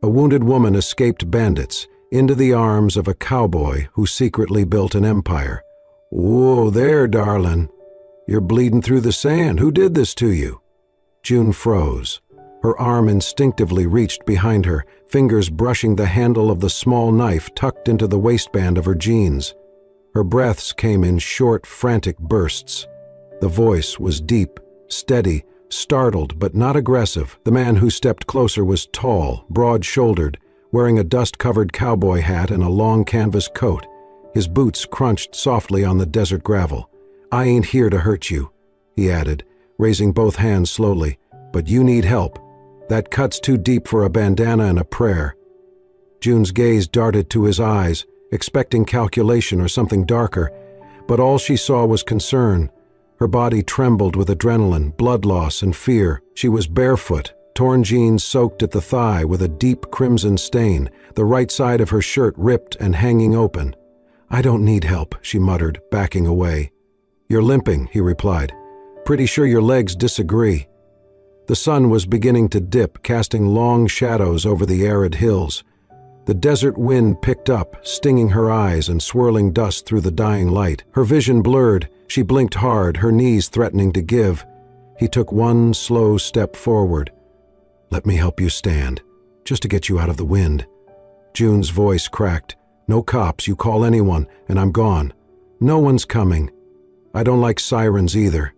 A wounded woman escaped bandits into the arms of a cowboy who secretly built an empire. Whoa there, darling. You're bleeding through the sand. Who did this to you? June froze. Her arm instinctively reached behind her, fingers brushing the handle of the small knife tucked into the waistband of her jeans. Her breaths came in short, frantic bursts. The voice was deep, steady, startled but not aggressive. The man who stepped closer was tall, broad-shouldered, wearing a dust-covered cowboy hat and a long canvas coat. His boots crunched softly on the desert gravel. "I ain't here to hurt you," he added, raising both hands slowly. "But you need help. That cut's too deep for a bandana and a prayer." June's gaze darted to his eyes, expecting calculation or something darker, but all she saw was concern. Her body trembled with adrenaline, blood loss, and fear. She was barefoot, torn jeans soaked at the thigh with a deep crimson stain, the right side of her shirt ripped and hanging open. "I don't need help," she muttered, backing away. "You're limping," he replied. "Pretty sure your legs disagree." The sun was beginning to dip, casting long shadows over the arid hills. The desert wind picked up, stinging her eyes and swirling dust through the dying light. Her vision blurred. She blinked hard, her knees threatening to give. He took one slow step forward. "Let me help you stand, just to get you out of the wind." June's voice cracked. "No cops, you call anyone, and I'm gone." "No one's coming. I don't like sirens either."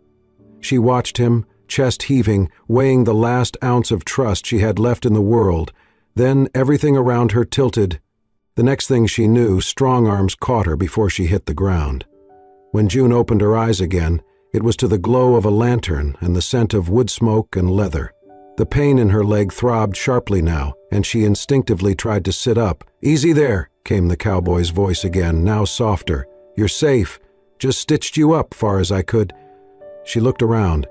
She watched him, chest heaving, weighing the last ounce of trust she had left in the world. Then everything around her tilted. The next thing she knew, strong arms caught her before she hit the ground. When June opened her eyes again, it was to the glow of a lantern and the scent of wood smoke and leather. The pain in her leg throbbed sharply now, and she instinctively tried to sit up. "Easy there," came the cowboy's voice again, now softer. "You're safe. Just stitched you up far as I could." She looked around.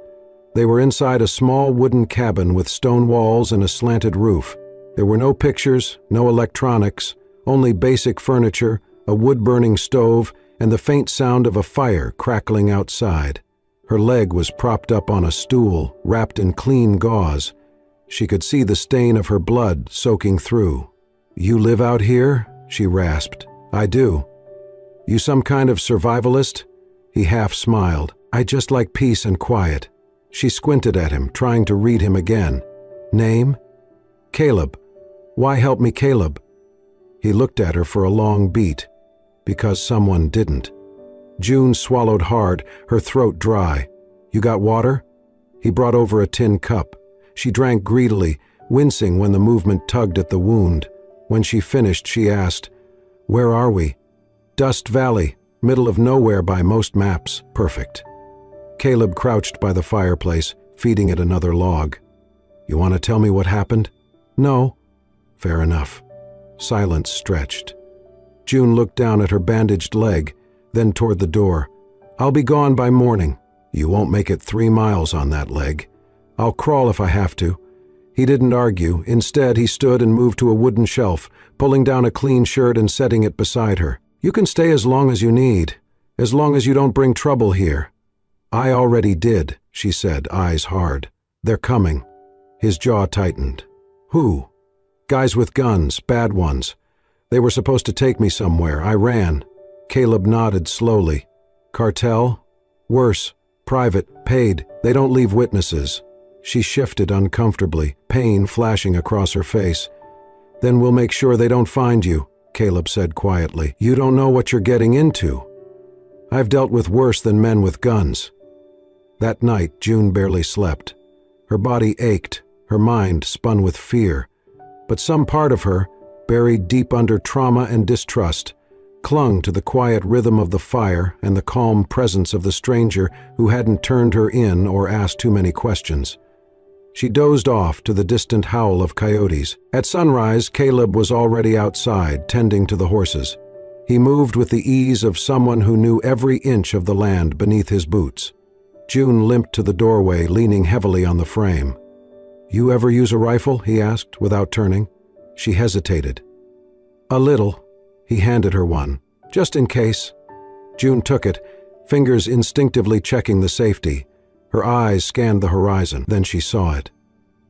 They were inside a small wooden cabin with stone walls and a slanted roof. There were no pictures, no electronics, only basic furniture, a wood-burning stove, and the faint sound of a fire crackling outside. Her leg was propped up on a stool, wrapped in clean gauze. She could see the stain of her blood soaking through. "You live out here?" she rasped. "I do." "You some kind of survivalist?" He half smiled. "I just like peace and quiet." She squinted at him, trying to read him again. "Name?" "Caleb." "Why help me, Caleb?" He looked at her for a long beat. "Because someone didn't." June swallowed hard, her throat dry. "You got water?" He brought over a tin cup. She drank greedily, wincing when the movement tugged at the wound. When she finished, she asked, "Where are we?" "Dust Valley, middle of nowhere by most maps." "Perfect." Caleb crouched by the fireplace, feeding it another log. "You want to tell me what happened?" "No." "Fair enough." Silence stretched. June looked down at her bandaged leg, then toward the door. "I'll be gone by morning." "You won't make it 3 miles on that leg." "I'll crawl if I have to." He didn't argue. Instead, he stood and moved to a wooden shelf, pulling down a clean shirt and setting it beside her. "You can stay as long as you need, as long as you don't bring trouble here." "I already did," she said, eyes hard. "They're coming." His jaw tightened. "Who?" "Guys with guns, bad ones. They were supposed to take me somewhere. I ran." Caleb nodded slowly. "Cartel?" "Worse. Private, paid. They don't leave witnesses." She shifted uncomfortably, pain flashing across her face. "Then we'll make sure they don't find you," Caleb said quietly. "You don't know what you're getting into. I've dealt with worse than men with guns." That night, June barely slept. Her body ached, her mind spun with fear. But some part of her, buried deep under trauma and distrust, clung to the quiet rhythm of the fire and the calm presence of the stranger who hadn't turned her in or asked too many questions. She dozed off to the distant howl of coyotes. At sunrise, Caleb was already outside, tending to the horses. He moved with the ease of someone who knew every inch of the land beneath his boots. June limped to the doorway, leaning heavily on the frame. "You ever use a rifle?" he asked, without turning. She hesitated. "A little." He handed her one. "Just in case." June took it, fingers instinctively checking the safety. Her eyes scanned the horizon. Then she saw it.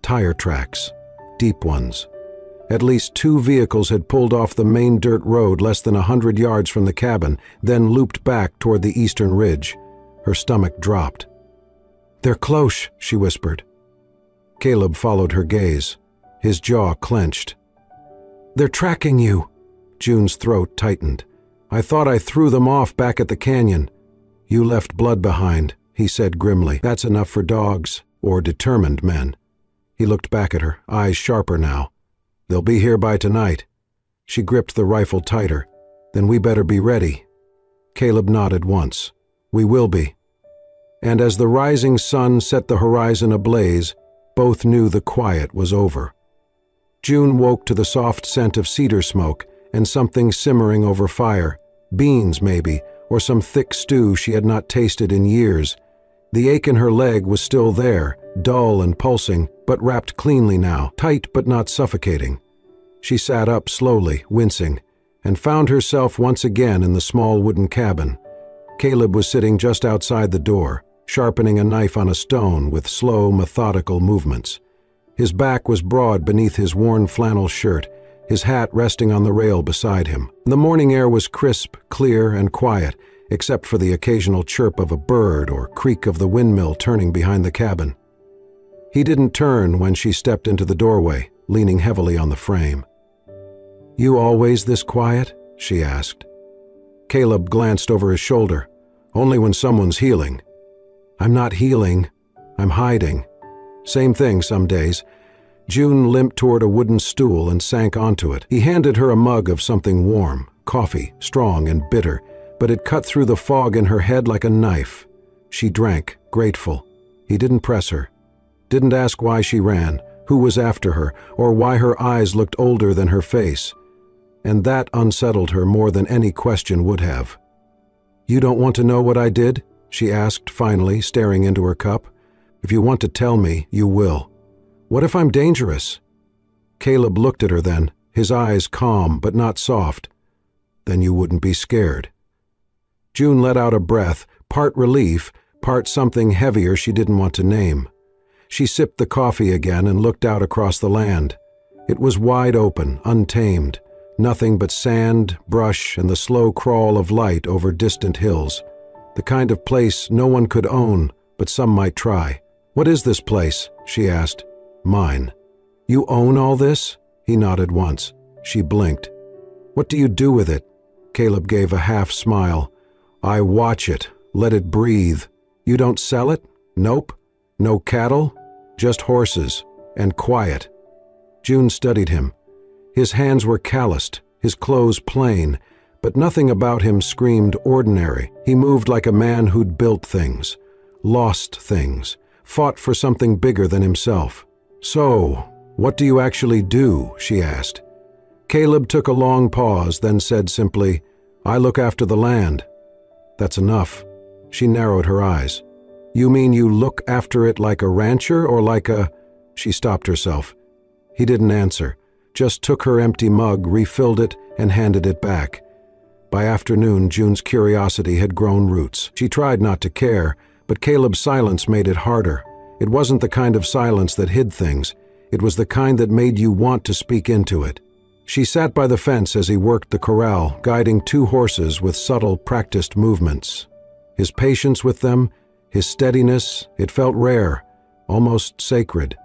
Tire tracks. Deep ones. At least 2 vehicles had pulled off the main dirt road less than 100 yards from the cabin, then looped back toward the eastern ridge. Her stomach dropped. "They're close," she whispered. Caleb followed her gaze. His jaw clenched. "They're tracking you." June's throat tightened. "I thought I threw them off back at the canyon." "You left blood behind," he said grimly. "That's enough for dogs, or determined men." He looked back at her, eyes sharper now. "They'll be here by tonight." She gripped the rifle tighter. "Then we better be ready." Caleb nodded once. "We will be." And as the rising sun set the horizon ablaze, both knew the quiet was over. June woke to the soft scent of cedar smoke and something simmering over fire, beans maybe, or some thick stew she had not tasted in years. The ache in her leg was still there, dull and pulsing, but wrapped cleanly now, tight but not suffocating. She sat up slowly, wincing, and found herself once again in the small wooden cabin. Caleb was sitting just outside the door, sharpening a knife on a stone with slow, methodical movements. His back was broad beneath his worn flannel shirt, his hat resting on the rail beside him. The morning air was crisp, clear, and quiet, except for the occasional chirp of a bird or creak of the windmill turning behind the cabin. He didn't turn when she stepped into the doorway, leaning heavily on the frame. "You always this quiet?" she asked. Caleb glanced over his shoulder. "Only when someone's healing." "I'm not healing. I'm hiding." Same thing some days. June limped toward a wooden stool and sank onto it. He handed her a mug of something warm, coffee, strong and bitter, but it cut through the fog in her head like a knife. She drank, grateful. He didn't press her. Didn't ask why she ran, who was after her, or why her eyes looked older than her face. And that unsettled her more than any question would have. "You don't want to know what I did?" she asked finally, staring into her cup. "If you want to tell me, you will. What if I'm dangerous?" Caleb looked at her then, his eyes calm but not soft. "Then you wouldn't be scared." June let out a breath, part relief, part something heavier she didn't want to name. She sipped the coffee again and looked out across the land. It was wide open, untamed, nothing but sand, brush, and the slow crawl of light over distant hills. The kind of place no one could own, but some might try. "What is this place?" she asked. "Mine." "You own all this?" He nodded once. She blinked. "What do you do with it?" Caleb gave a half smile. "I watch it, let it breathe." "You don't sell it?" "Nope. No cattle, just horses, and quiet." June studied him. His hands were calloused, his clothes plain, but nothing about him screamed ordinary. He moved like a man who'd built things, lost things, fought for something bigger than himself. "So, what do you actually do?" she asked. Caleb took a long pause, then said simply, "I look after the land." "That's enough." She narrowed her eyes. "You mean you look after it like a rancher or like a—" She stopped herself. He didn't answer, just took her empty mug, refilled it, and handed it back. By afternoon, June's curiosity had grown roots. She tried not to care, but Caleb's silence made it harder. It wasn't the kind of silence that hid things. It was the kind that made you want to speak into it. She sat by the fence as he worked the corral, guiding 2 horses with subtle, practiced movements. His patience with them, his steadiness, it felt rare, almost sacred.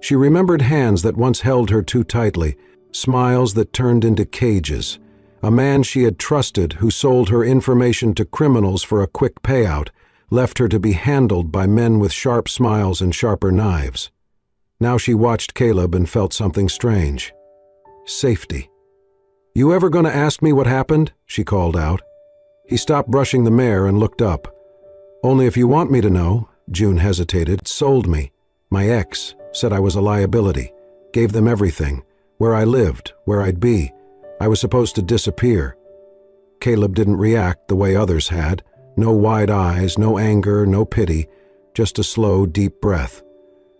She remembered hands that once held her too tightly, smiles that turned into cages. A man she had trusted who sold her information to criminals for a quick payout, left her to be handled by men with sharp smiles and sharper knives. Now she watched Caleb and felt something strange. Safety. "You ever gonna ask me what happened?" she called out. He stopped brushing the mare and looked up. "Only if you want me to know." June hesitated. "Sold me. My ex said I was a liability. Gave them everything. Where I lived, where I'd be. I was supposed to disappear." Caleb didn't react the way others had. No wide eyes, no anger, no pity. Just a slow, deep breath.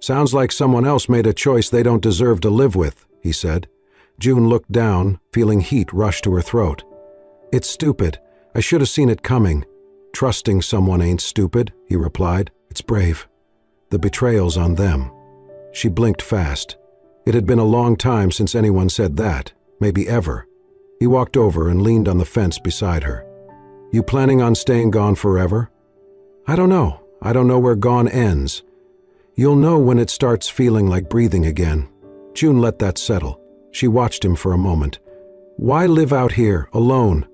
"Sounds like someone else made a choice they don't deserve to live with," he said. June looked down, feeling heat rush to her throat. "It's stupid. I should have seen it coming." "Trusting someone ain't stupid," he replied. "It's brave. The betrayal's on them." She blinked fast. It had been a long time since anyone said that, maybe ever. He walked over and leaned on the fence beside her. "You planning on staying gone forever?" "I don't know. I don't know where gone ends. You'll know when it starts feeling like breathing again." June let that settle. She watched him for a moment. "Why live out here, alone?"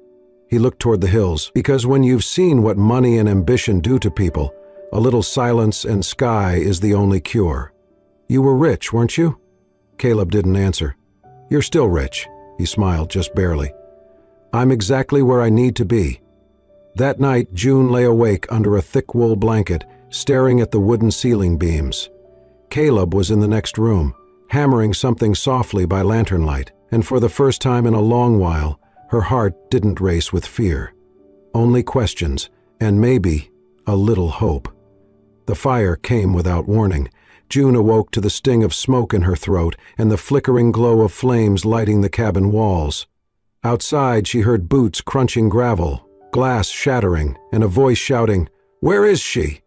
He looked toward the hills. "Because when you've seen what money and ambition do to people, a little silence and sky is the only cure." "You were rich, weren't you?" Caleb didn't answer. "You're still rich," he smiled, just barely. "I'm exactly where I need to be." That night, June lay awake under a thick wool blanket, staring at the wooden ceiling beams. Caleb was in the next room, hammering something softly by lantern light, and for the first time in a long while, her heart didn't race with fear. Only questions, and maybe a little hope. The fire came without warning. June awoke to the sting of smoke in her throat and the flickering glow of flames lighting the cabin walls. Outside, she heard boots crunching gravel, glass shattering, and a voice shouting, "Where is she?"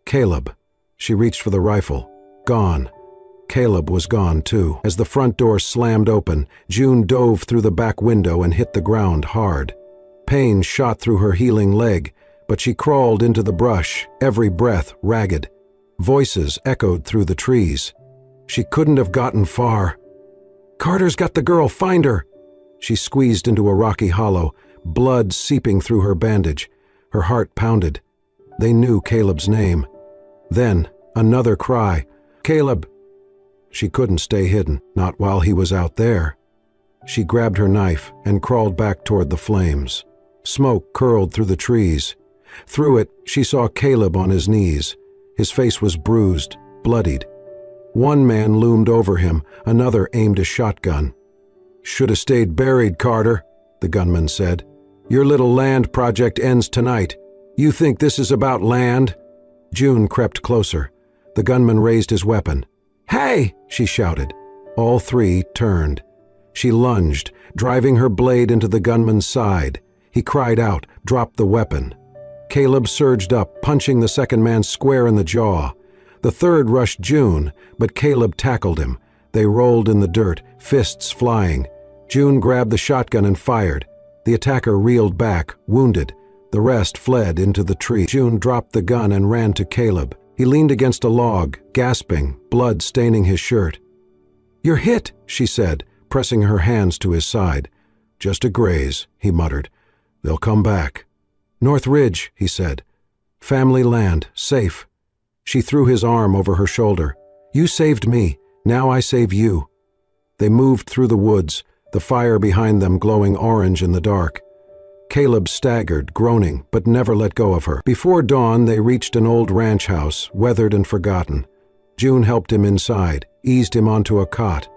Caleb. She reached for the rifle. Gone. Caleb was gone, too. As the front door slammed open, June dove through the back window and hit the ground hard. Pain shot through her healing leg, but she crawled into the brush, every breath ragged. Voices echoed through the trees. She couldn't have gotten far. "Carter's got the girl, find her!" She squeezed into a rocky hollow, blood seeping through her bandage. Her heart pounded. They knew Caleb's name. Then, another cry, "Caleb!" She couldn't stay hidden, not while he was out there. She grabbed her knife and crawled back toward the flames. Smoke curled through the trees. Through it, she saw Caleb on his knees. His face was bruised, bloodied. One man loomed over him, another aimed a shotgun. "Should have stayed buried, Carter," the gunman said. "Your little land project ends tonight. You think this is about land?" June crept closer. The gunman raised his weapon. "Hey!" she shouted. All three turned. She lunged, driving her blade into the gunman's side. He cried out, dropped the weapon. Caleb surged up, punching the second man square in the jaw. The third rushed June, but Caleb tackled him. They rolled in the dirt, fists flying. June grabbed the shotgun and fired. The attacker reeled back, wounded. The rest fled into the tree. June dropped the gun and ran to Caleb. He leaned against a log, gasping, blood staining his shirt. "You're hit," she said, pressing her hands to his side. "Just a graze," he muttered. "They'll come back." "North Ridge," he said. "Family land, safe." She threw his arm over her shoulder. "You saved me. Now I save you." They moved through the woods, the fire behind them glowing orange in the dark. Caleb staggered, groaning, but never let go of her. Before dawn, they reached an old ranch house, weathered and forgotten. June helped him inside, eased him onto a cot.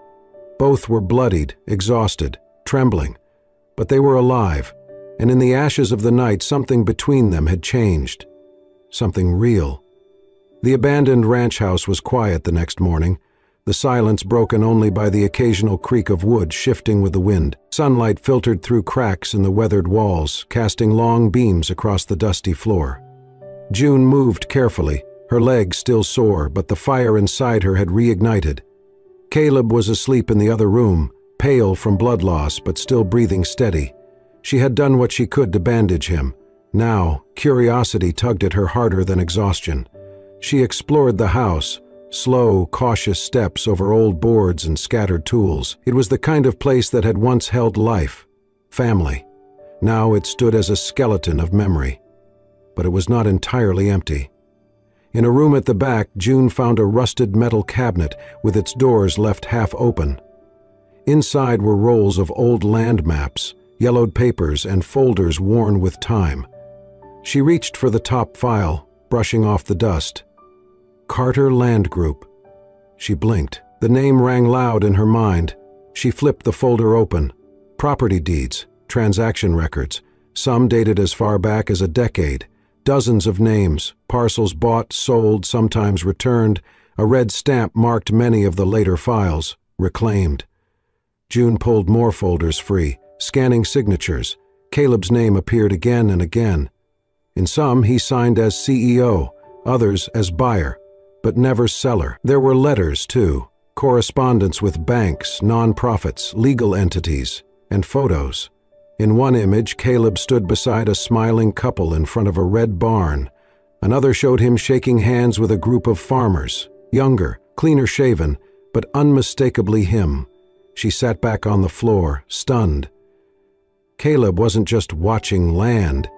Both were bloodied, exhausted, trembling, but they were alive, and in the ashes of the night something between them had changed. Something real. The abandoned ranch house was quiet the next morning, the silence broken only by the occasional creak of wood shifting with the wind. Sunlight filtered through cracks in the weathered walls, casting long beams across the dusty floor. June moved carefully, her legs still sore, but the fire inside her had reignited. Caleb was asleep in the other room, pale from blood loss but still breathing steady. She had done what she could to bandage him. Now, curiosity tugged at her harder than exhaustion. She explored the house, slow, cautious steps over old boards and scattered tools. It was the kind of place that had once held life, family. Now it stood as a skeleton of memory. But it was not entirely empty. In a room at the back, June found a rusted metal cabinet with its doors left half open. Inside were rolls of old land maps, yellowed papers, and folders worn with time. She reached for the top file, brushing off the dust. Carter Land Group. She blinked. The name rang loud in her mind. She flipped the folder open. Property deeds, transaction records, some dated as far back as a decade. Dozens of names, parcels bought, sold, sometimes returned. A red stamp marked many of the later files, reclaimed. June pulled more folders free, scanning signatures. Caleb's name appeared again and again. In some, he signed as CEO, others as buyer, but never seller. There were letters, too, correspondence with banks, nonprofits, legal entities, and photos. In one image, Caleb stood beside a smiling couple in front of a red barn. Another showed him shaking hands with a group of farmers, younger, cleaner shaven, but unmistakably him. She sat back on the floor, stunned. Caleb wasn't just watching land.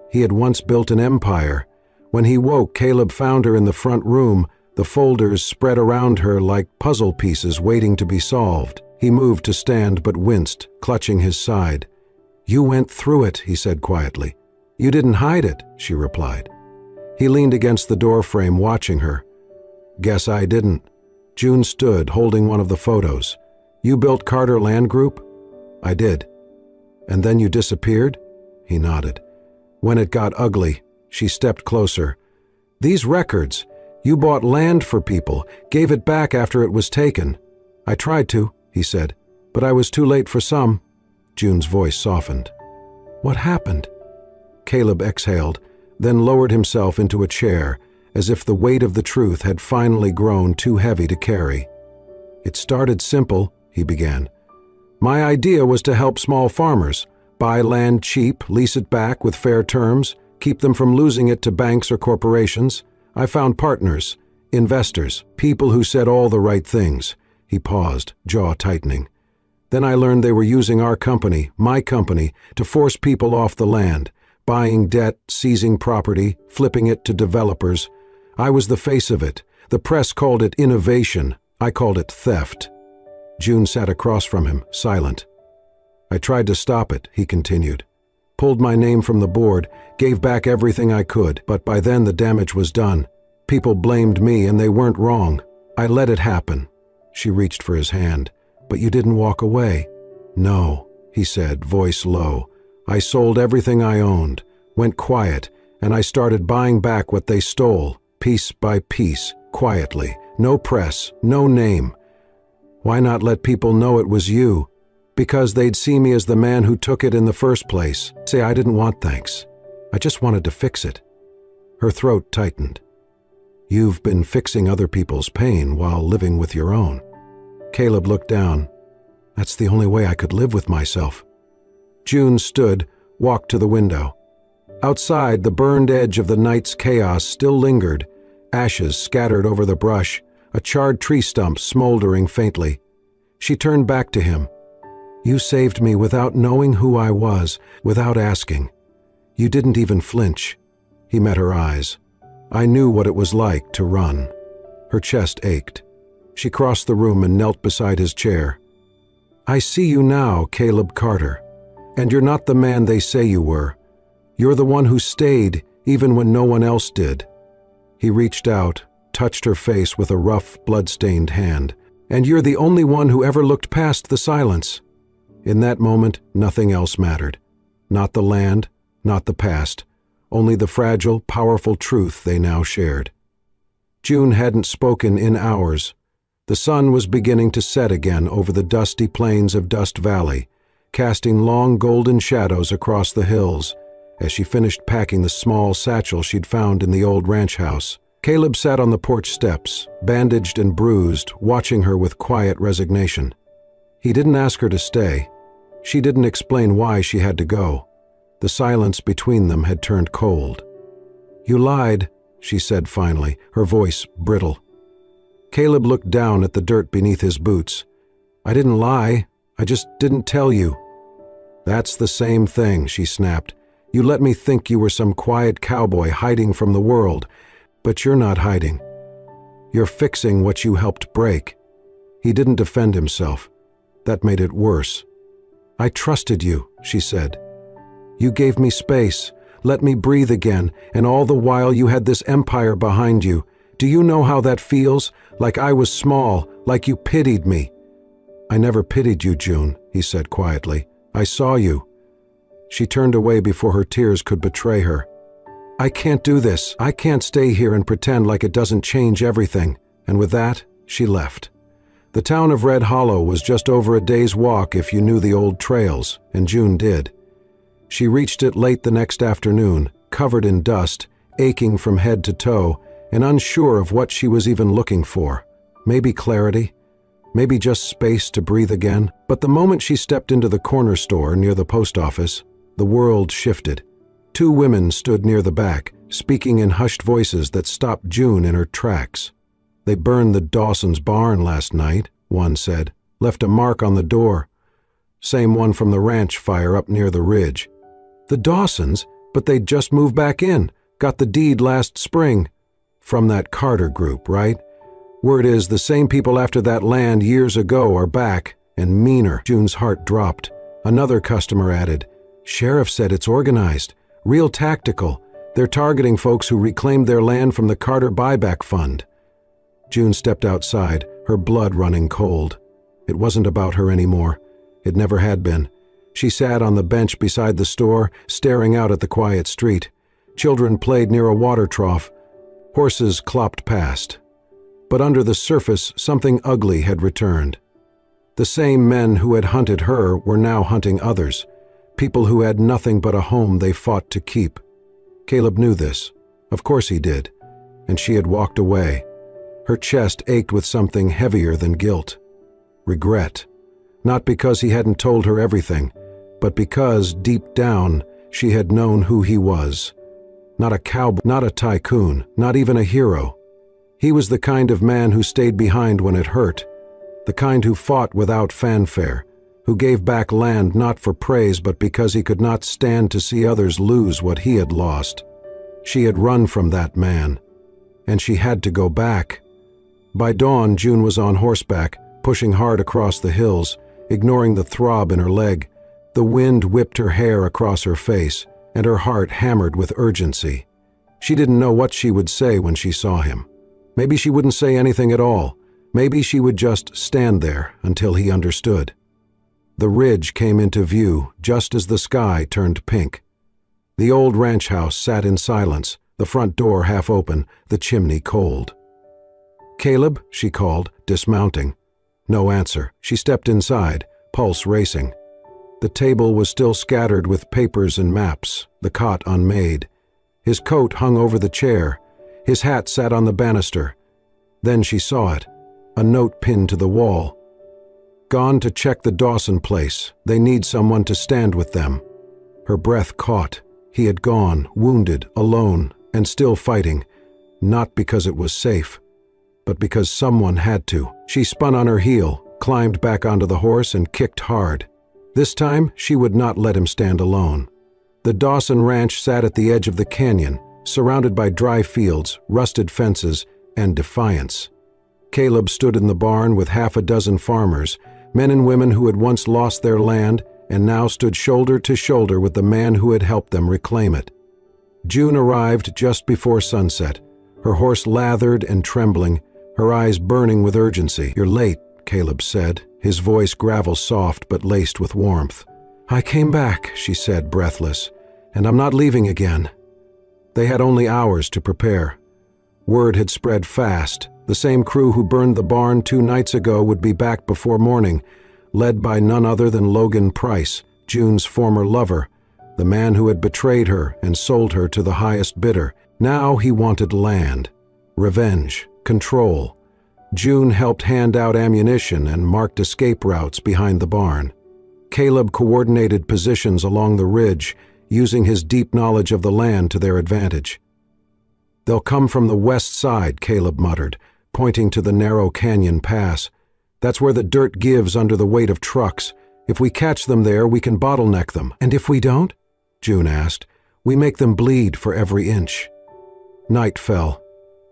He had once built an empire. When he woke, Caleb found her in the front room, the folders spread around her like puzzle pieces waiting to be solved. He moved to stand but winced, clutching his side. "You went through it," he said quietly. "You didn't hide it," she replied. He leaned against the doorframe, watching her. "Guess I didn't." June stood, holding one of the photos. "You built Carter Land Group?" "I did." "And then you disappeared?" He nodded. "When it got ugly." She stepped closer. "These records, you bought land for people, gave it back after it was taken." "I tried to," he said, "but I was too late for some." June's voice softened. "What happened?" Caleb exhaled, then lowered himself into a chair, as if the weight of the truth had finally grown too heavy to carry. "It started simple," he began. "My idea was to help small farmers, buy land cheap, lease it back with fair terms, keep them from losing it to banks or corporations. I found partners, investors, people who said all the right things." He paused, jaw tightening. "Then I learned they were using our company, my company, to force people off the land, buying debt, seizing property, flipping it to developers. I was the face of it. The press called it innovation. I called it theft." June sat across from him, silent. "I tried to stop it," he continued. "Pulled my name from the board, gave back everything I could, but by then the damage was done. People blamed me, and they weren't wrong. I let it happen." She reached for his hand. "But you didn't walk away." "No," he said, voice low. "I sold everything I owned, went quiet, and I started buying back what they stole, piece by piece, quietly. No press, no name. Why not let people know it was you? Because they'd see me as the man who took it in the first place. Say I didn't want thanks. I just wanted to fix it." Her throat tightened. "You've been fixing other people's pain while living with your own." Caleb looked down. "That's the only way I could live with myself." June stood, walked to the window. Outside, the burned edge of the night's chaos still lingered, ashes scattered over the brush, a charred tree stump smoldering faintly. She turned back to him. "You saved me without knowing who I was, without asking. You didn't even flinch." He met her eyes. "I knew what it was like to run." Her chest ached. She crossed the room and knelt beside his chair. "I see you now, Caleb Carter. And you're not the man they say you were. You're the one who stayed, even when no one else did." He reached out, touched her face with a rough, blood-stained hand. "And you're the only one who ever looked past the silence." In that moment, nothing else mattered. Not the land, not the past, only the fragile, powerful truth they now shared. June hadn't spoken in hours. The sun was beginning to set again over the dusty plains of Dust Valley, casting long golden shadows across the hills. As she finished packing the small satchel she'd found in the old ranch house, Caleb sat on the porch steps, bandaged and bruised, watching her with quiet resignation. He didn't ask her to stay. She didn't explain why she had to go. The silence between them had turned cold. "You lied," she said finally, her voice brittle. Caleb looked down at the dirt beneath his boots. "I didn't lie. I just didn't tell you." "That's the same thing," she snapped. "You let me think you were some quiet cowboy hiding from the world, but you're not hiding. You're fixing what you helped break." He didn't defend himself. That made it worse. "I trusted you," she said. "You gave me space, let me breathe again, and all the while you had this empire behind you. Do you know how that feels? Like I was small, like you pitied me." "I never pitied you, June," he said quietly. "I saw you." She turned away before her tears could betray her. "I can't do this. I can't stay here and pretend like it doesn't change everything." And with that, she left. The town of Red Hollow was just over a day's walk if you knew the old trails, and June did. She reached it late the next afternoon, covered in dust, aching from head to toe, and unsure of what she was even looking for. Maybe clarity, maybe just space to breathe again. But the moment she stepped into the corner store near the post office, the world shifted. Two women stood near the back, speaking in hushed voices that stopped June in her tracks. "They burned the Dawsons' barn last night," one said. "Left a mark on the door. Same one from the ranch fire up near the ridge." "The Dawsons? But they'd just moved back in. Got the deed last spring." "From that Carter group, right? Word is the same people after that land years ago are back, and meaner." June's heart dropped. Another customer added, "Sheriff said it's organized. Real tactical. They're targeting folks who reclaimed their land from the Carter buyback fund." June stepped outside, her blood running cold. It wasn't about her anymore. It never had been. She sat on the bench beside the store, staring out at the quiet street. Children played near a water trough. Horses clopped past. But under the surface, something ugly had returned. The same men who had hunted her were now hunting others, people who had nothing but a home they fought to keep. Caleb knew this. Of course he did. And she had walked away. Her chest ached with something heavier than guilt. Regret. Not because he hadn't told her everything, but because, deep down, she had known who he was. Not a cowboy, not a tycoon, not even a hero. He was the kind of man who stayed behind when it hurt, the kind who fought without fanfare, who gave back land not for praise but because he could not stand to see others lose what he had lost. She had run from that man, and she had to go back. By dawn, June was on horseback, pushing hard across the hills, ignoring the throb in her leg. The wind whipped her hair across her face, and her heart hammered with urgency. She didn't know what she would say when she saw him. Maybe she wouldn't say anything at all. Maybe she would just stand there until he understood. The ridge came into view just as the sky turned pink. The old ranch house sat in silence, the front door half open, the chimney cold. "Caleb," she called, dismounting. No answer. She stepped inside, pulse racing. The table was still scattered with papers and maps, the cot unmade. His coat hung over the chair. His hat sat on the banister. Then she saw it, a note pinned to the wall. "Gone to check the Dawson place. They need someone to stand with them." Her breath caught. He had gone, wounded, alone, and still fighting, not because it was safe, but because someone had to. She spun on her heel, climbed back onto the horse, and kicked hard. This time, she would not let him stand alone. The Dawson Ranch sat at the edge of the canyon, surrounded by dry fields, rusted fences, and defiance. Caleb stood in the barn with half a dozen farmers, men and women who had once lost their land and now stood shoulder to shoulder with the man who had helped them reclaim it. June arrived just before sunset, her horse lathered and trembling, her eyes burning with urgency. "You're late," Caleb said, his voice gravel soft but laced with warmth. "I came back," she said, breathless, "and I'm not leaving again." They had only hours to prepare. Word had spread fast. The same crew who burned the barn 2 nights ago would be back before morning, led by none other than Logan Price, June's former lover, the man who had betrayed her and sold her to the highest bidder. Now he wanted land, revenge, control. June helped hand out ammunition and marked escape routes behind the barn. Caleb coordinated positions along the ridge, using his deep knowledge of the land to their advantage. "They'll come from the west side," Caleb muttered, pointing to the narrow canyon pass. "That's where the dirt gives under the weight of trucks. If we catch them there, we can bottleneck them." "And if we don't?" June asked. "We make them bleed for every inch." Night fell.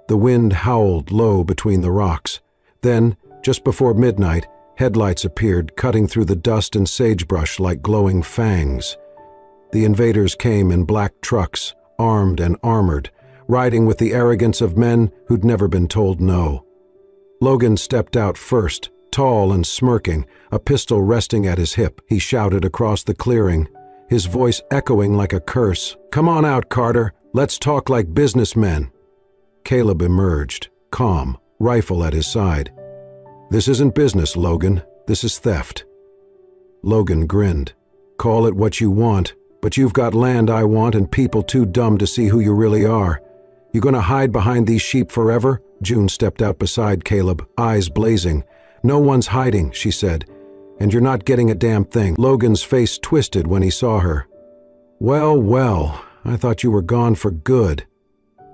The wind howled low between the rocks. Then, just before midnight, headlights appeared, cutting through the dust and sagebrush like glowing fangs. The invaders came in black trucks, armed and armored, riding with the arrogance of men who'd never been told no. Logan stepped out first, tall and smirking, a pistol resting at his hip. He shouted across the clearing, his voice echoing like a curse. "Come on out, Carter. Let's talk like businessmen." Caleb emerged, calm, rifle at his side. "This isn't business, Logan. This is theft." Logan grinned. "Call it what you want, but you've got land I want and people too dumb to see who you really are. You gonna hide behind these sheep forever?" June stepped out beside Caleb, eyes blazing. "No one's hiding," she said, "and you're not getting a damn thing." Logan's face twisted when he saw her. "Well, well, I thought you were gone for good."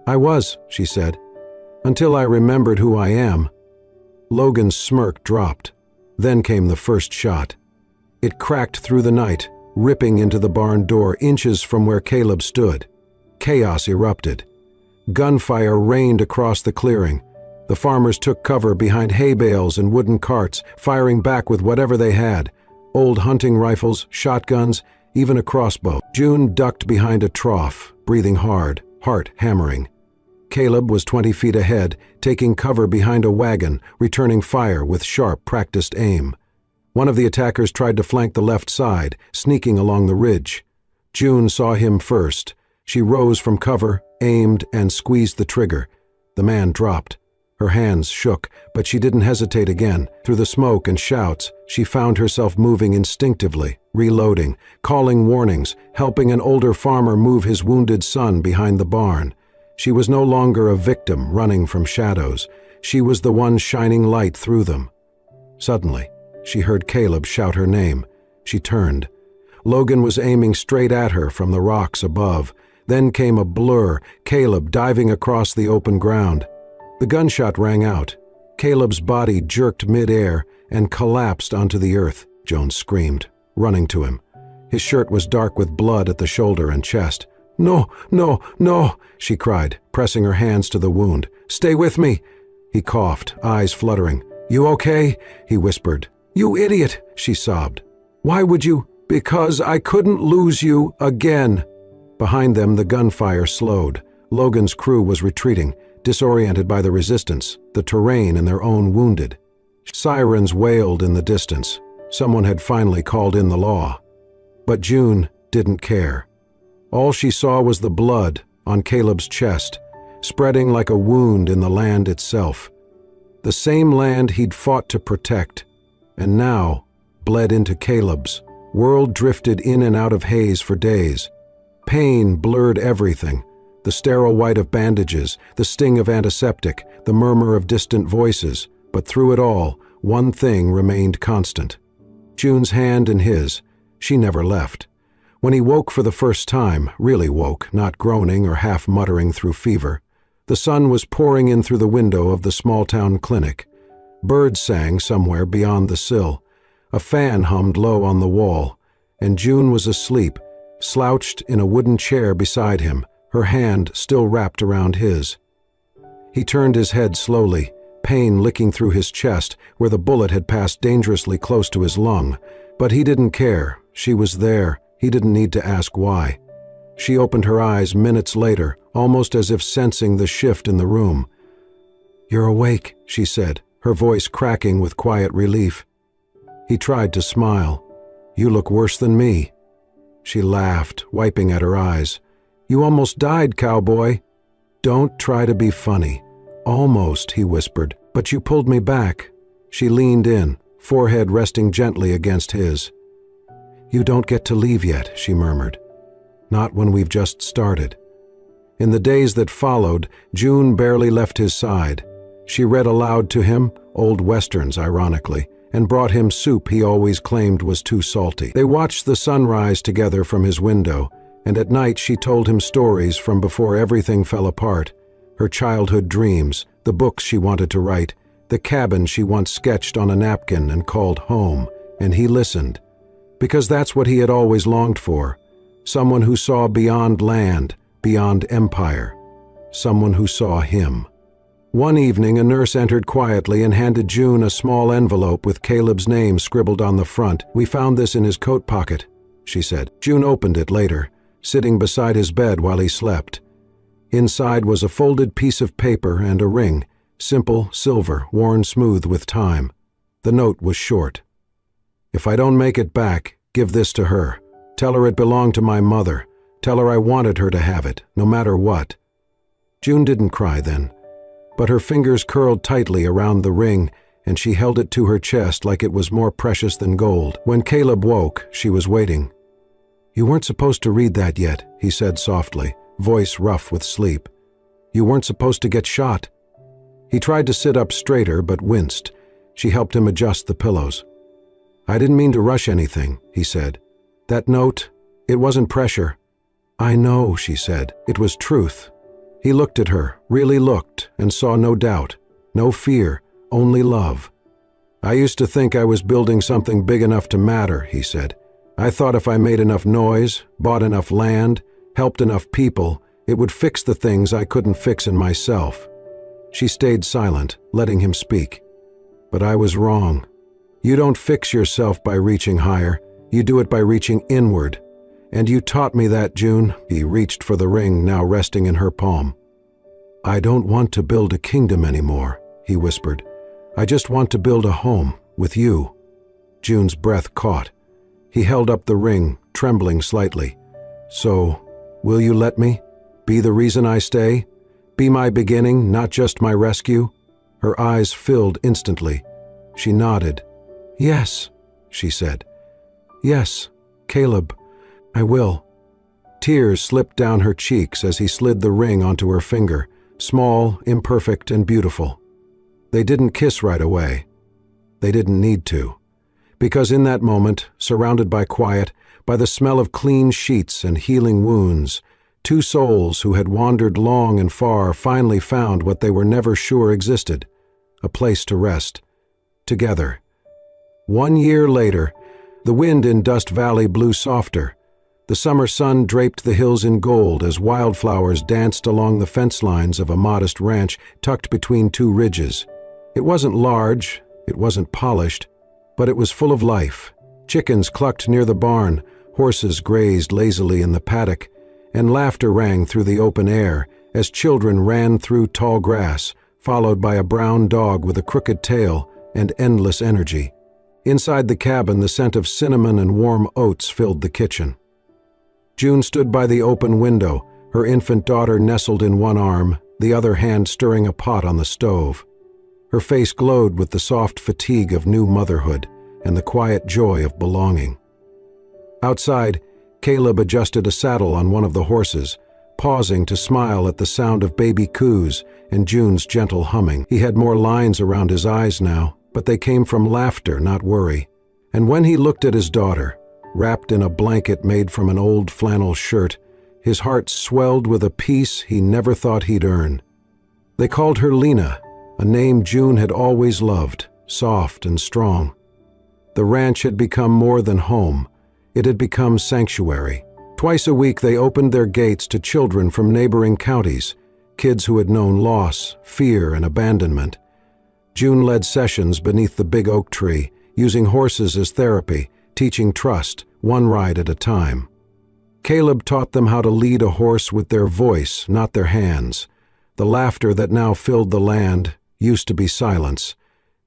"I was," she said, "until I remembered who I am." Logan's smirk dropped. Then came the first shot. It cracked through the night, ripping into the barn door inches from where Caleb stood. Chaos erupted. Gunfire rained across the clearing. The farmers took cover behind hay bales and wooden carts, firing back with whatever they had: old hunting rifles, shotguns, even a crossbow. June ducked behind a trough, breathing hard, heart hammering. Caleb was 20 feet ahead, taking cover behind a wagon, returning fire with sharp, practiced aim. One of the attackers tried to flank the left side, sneaking along the ridge. June saw him first. She rose from cover, aimed, and squeezed the trigger. The man dropped. Her hands shook, but she didn't hesitate again. Through the smoke and shouts, she found herself moving instinctively, reloading, calling warnings, helping an older farmer move his wounded son behind the barn. She was no longer a victim running from shadows. She was the one shining light through them. Suddenly, she heard Caleb shout her name. She turned. Logan was aiming straight at her from the rocks above. Then came a blur, Caleb diving across the open ground. The gunshot rang out. Caleb's body jerked mid-air and collapsed onto the earth. Jones screamed, running to him. His shirt was dark with blood at the shoulder and chest. "No, no, no," she cried, pressing her hands to the wound. "Stay with me." He coughed, eyes fluttering. "You okay?" he whispered. "You idiot," she sobbed. "Why would you?" "Because I couldn't lose you again." Behind them, the gunfire slowed. Logan's crew was retreating, disoriented by the resistance, the terrain, and their own wounded. Sirens wailed in the distance. Someone had finally called in the law. But June didn't care. All she saw was the blood on Caleb's chest, spreading like a wound in the land itself. The same land he'd fought to protect, and now bled into Caleb's. World drifted in and out of haze for days. Pain blurred everything. The sterile white of bandages, the sting of antiseptic, the murmur of distant voices. But through it all, one thing remained constant. June's hand in his. She never left. When he woke for the first time, really woke, not groaning or half muttering through fever, the sun was pouring in through the window of the small-town clinic. Birds sang somewhere beyond the sill. A fan hummed low on the wall, and June was asleep, slouched in a wooden chair beside him, her hand still wrapped around his. He turned his head slowly, pain licking through his chest where the bullet had passed dangerously close to his lung. But he didn't care. She was there. He didn't need to ask why. She opened her eyes minutes later, almost as if sensing the shift in the room. "You're awake," she said, her voice cracking with quiet relief. He tried to smile. "You look worse than me." She laughed, wiping at her eyes. "You almost died, Cowboy." "Don't try to be funny." "Almost," he whispered, "but you pulled me back." She leaned in, forehead resting gently against his. "You don't get to leave yet," she murmured. "Not when we've just started." In the days that followed, June barely left his side. She read aloud to him, old westerns ironically, and brought him soup he always claimed was too salty. They watched the sunrise together from his window, and at night she told him stories from before everything fell apart. Her childhood dreams, the books she wanted to write, the cabin she once sketched on a napkin and called home, and he listened. Because that's what he had always longed for. Someone who saw beyond land, beyond empire. Someone who saw him. One evening, a nurse entered quietly and handed June a small envelope with Caleb's name scribbled on the front. "We found this in his coat pocket," she said. June opened it later, sitting beside his bed while he slept. Inside was a folded piece of paper and a ring, simple, silver, worn smooth with time. The note was short. "If I don't make it back, give this to her. Tell her it belonged to my mother. Tell her I wanted her to have it, no matter what." June didn't cry then, but her fingers curled tightly around the ring, and she held it to her chest like it was more precious than gold. When Caleb woke, she was waiting. "You weren't supposed to read that yet," he said softly, voice rough with sleep. "You weren't supposed to get shot." He tried to sit up straighter but winced. She helped him adjust the pillows. "I didn't mean to rush anything," he said. "That note, it wasn't pressure." "I know," she said. "It was truth." He looked at her, really looked, and saw no doubt, no fear, only love. "I used to think I was building something big enough to matter," he said. "I thought if I made enough noise, bought enough land, helped enough people, it would fix the things I couldn't fix in myself." She stayed silent, letting him speak. "But I was wrong. You don't fix yourself by reaching higher. You do it by reaching inward. And you taught me that, June." He reached for the ring now resting in her palm. "I don't want to build a kingdom anymore," he whispered. "I just want to build a home with you." June's breath caught. He held up the ring, trembling slightly. "So, will you let me? Be the reason I stay? Be my beginning, not just my rescue?" Her eyes filled instantly. She nodded. "Yes," she said. "Yes, Caleb, I will." Tears slipped down her cheeks as he slid the ring onto her finger, small, imperfect, and beautiful. They didn't kiss right away. They didn't need to. Because in that moment, surrounded by quiet, by the smell of clean sheets and healing wounds, two souls who had wandered long and far finally found what they were never sure existed, a place to rest, together. 1 year later, the wind in Dust Valley blew softer. The summer sun draped the hills in gold as wildflowers danced along the fence lines of a modest ranch tucked between two ridges. It wasn't large, it wasn't polished, but it was full of life. Chickens clucked near the barn, horses grazed lazily in the paddock, and laughter rang through the open air as children ran through tall grass, followed by a brown dog with a crooked tail and endless energy. Inside the cabin, the scent of cinnamon and warm oats filled the kitchen. June stood by the open window, her infant daughter nestled in one arm, the other hand stirring a pot on the stove. Her face glowed with the soft fatigue of new motherhood and the quiet joy of belonging. Outside, Caleb adjusted a saddle on one of the horses, pausing to smile at the sound of baby coos and June's gentle humming. He had more lines around his eyes now, but they came from laughter, not worry. And when he looked at his daughter, wrapped in a blanket made from an old flannel shirt, his heart swelled with a peace he never thought he'd earn. They called her Lena, a name June had always loved, soft and strong. The ranch had become more than home. It had become sanctuary. Twice a week they opened their gates to children from neighboring counties, kids who had known loss, fear, and abandonment. June led sessions beneath the big oak tree, using horses as therapy, teaching trust, one ride at a time. Caleb taught them how to lead a horse with their voice, not their hands. The laughter that now filled the land used to be silence.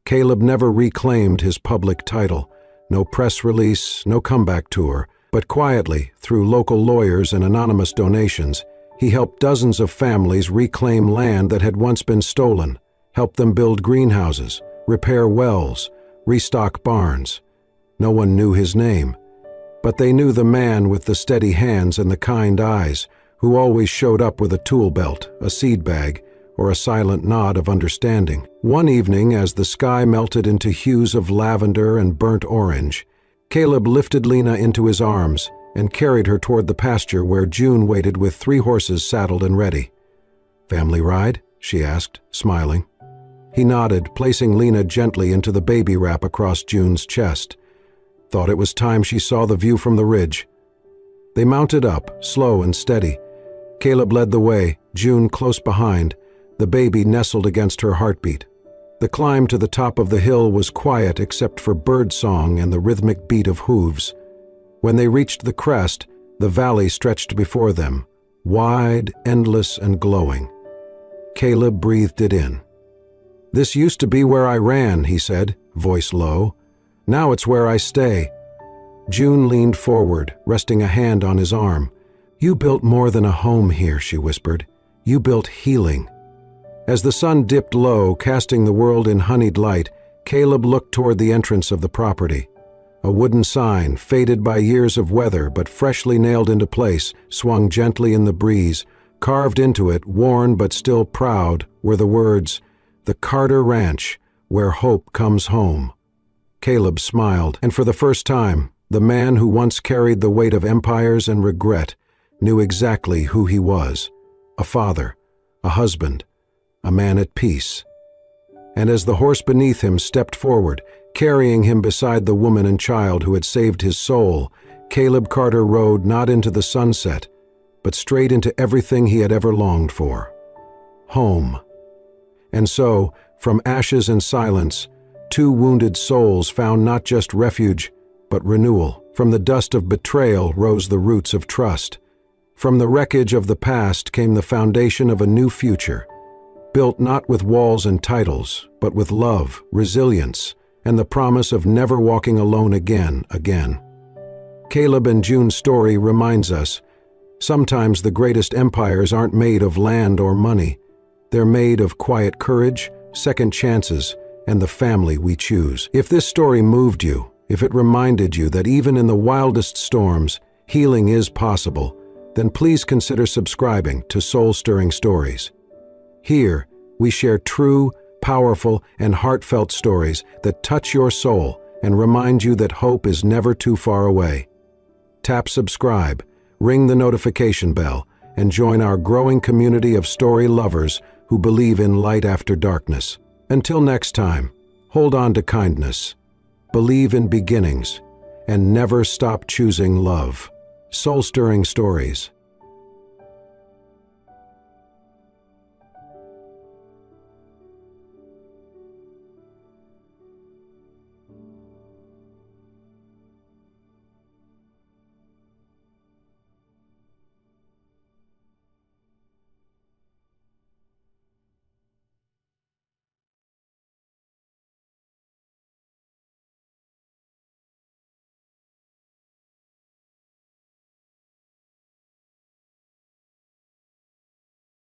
Caleb never reclaimed his public title. No press release, no comeback tour, but quietly, through local lawyers and anonymous donations, he helped dozens of families reclaim land that had once been stolen, helped them build greenhouses, repair wells, restock barns. No one knew his name, but they knew the man with the steady hands and the kind eyes, who always showed up with a tool belt, a seed bag, or a silent nod of understanding. One evening, as the sky melted into hues of lavender and burnt orange, Caleb lifted Lena into his arms and carried her toward the pasture where June waited with 3 horses saddled and ready. "Family ride?" she asked, smiling. He nodded, placing Lena gently into the baby wrap across June's chest. Thought it was time she saw the view from the ridge. They mounted up, slow and steady. Caleb led the way, June close behind, the baby nestled against her heartbeat. The climb to the top of the hill was quiet except for bird song and the rhythmic beat of hooves. When they reached the crest, the valley stretched before them, wide, endless, and glowing. Caleb breathed it in. "This used to be where I ran," he said, voice low. "Now it's where I stay." June leaned forward, resting a hand on his arm. "You built more than a home here," she whispered. "You built healing." As the sun dipped low, casting the world in honeyed light, Caleb looked toward the entrance of the property. A wooden sign, faded by years of weather but freshly nailed into place, swung gently in the breeze. Carved into it, worn but still proud, were the words, "The Carter Ranch, where hope comes home. Caleb smiled, and for the first time, the man who once carried the weight of empires and regret knew exactly who he was: a father, a husband, a man at peace. And as the horse beneath him stepped forward, carrying him beside the woman and child who had saved his soul, Caleb Carter rode not into the sunset, but straight into everything he had ever longed for: home. And so, from ashes and silence, two wounded souls found not just refuge, but renewal. From the dust of betrayal rose the roots of trust. From the wreckage of the past came the foundation of a new future, built not with walls and titles, but with love, resilience, and the promise of never walking alone again. Caleb and June's story reminds us, sometimes the greatest empires aren't made of land or money. They're made of quiet courage, second chances, and the family we choose. If this story moved you, if it reminded you that even in the wildest storms, healing is possible, then please consider subscribing to Soul-Stirring Stories. Here, we share true, powerful, and heartfelt stories that touch your soul and remind you that hope is never too far away. Tap subscribe, ring the notification bell, and join our growing community of story lovers who believe in light after darkness. Until next time, hold on to kindness, believe in beginnings, and never stop choosing love. Soul-Stirring Stories.